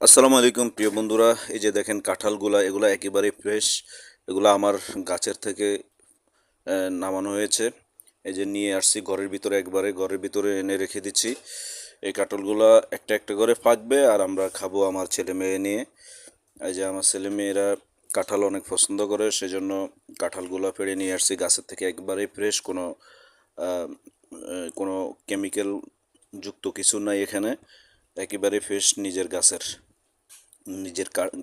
আসসালামু আলাইকুম প্রিয় বন্ধুরা। এই যে দেখেন কাঁঠালগুলা, এগুলা একেবারে ফ্রেশ। এগুলা আমার গাছের থেকে নামানো হয়েছে। এই যে নিয়ে আসছি ঘরের ভিতরে, একবারে ঘরের ভিতরে এনে রেখে দিচ্ছি। এই কাঁঠালগুলা একটা একটা করে পাকবে আর আমরা খাবো আমার ছেলে মেয়ে নিয়ে। এই যে আমার ছেলে মেয়েরা কাঁঠাল অনেক পছন্দ করে, সেজন্য কাঁঠালগুলা পেড়ে নিয়ে আসছি গাছের থেকে, একবারে ফ্রেশ। আহ, কোনো কেমিক্যাল যুক্ত কিছু নাই এখানে, একেবারে ফ্রেশ নিজের গাছের।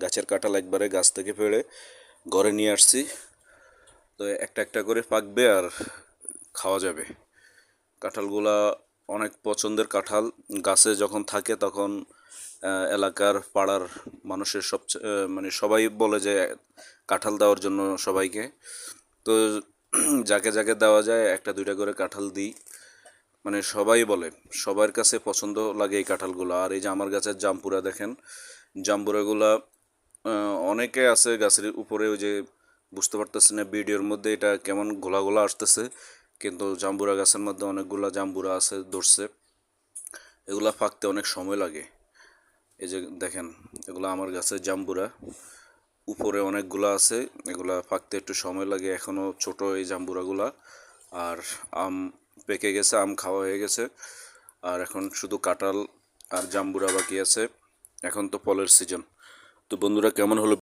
গাছের কাঁঠাল একবারে গাছ থেকে পেড়ে ঘরে নিয়ে আসছি। তো একটা একটা করে পাকবে আর খাওয়া যাবে। কাঁঠালগুলা অনেক পছন্দের কাঁঠাল। গাছে যখন থাকে তখন এলাকার পাড়ার মানুষের সবচেয়ে মানে সবাই বলে যে কাঁঠাল দেওয়ার জন্য সবাইকে। তো যাকে যাকে দেওয়া যায় একটা দুইটা করে কাঁঠাল দিই। মানে সবাই বলে, সবার কাছে পছন্দ লাগে এই কাঁঠালগুলো। আর এই যে আমার গাছের জাম্বুরা দেখেন, জাম্বুরাগুলা অনেকে আছে গাছের উপরে, ওই যে বুঝতে পারতেছি না ভিডিওর মধ্যে এটা কেমন গোলা গোলা আসতেছে, কিন্তু জাম্বুরা গাছের মধ্যে অনেকগুলা জাম্বুরা আছে ধরছে। এগুলা পাকতে অনেক সময় লাগে। এই যে দেখেন, এগুলা আমার গাছের জাম্বুরা, উপরে অনেকগুলা আছে। এগুলা পাকতে একটু সময় লাগে, এখনো ছোট এই জাম্বুরাগুলা। আর আম পেকে গেছে, আম খাওয়া হয়ে গেছে। আর এখন শুধু কাঁঠাল আর জাম্বুরা বাকি আছে। এখন তো ফলের সিজন। তো বন্ধুরা, কেমন হলো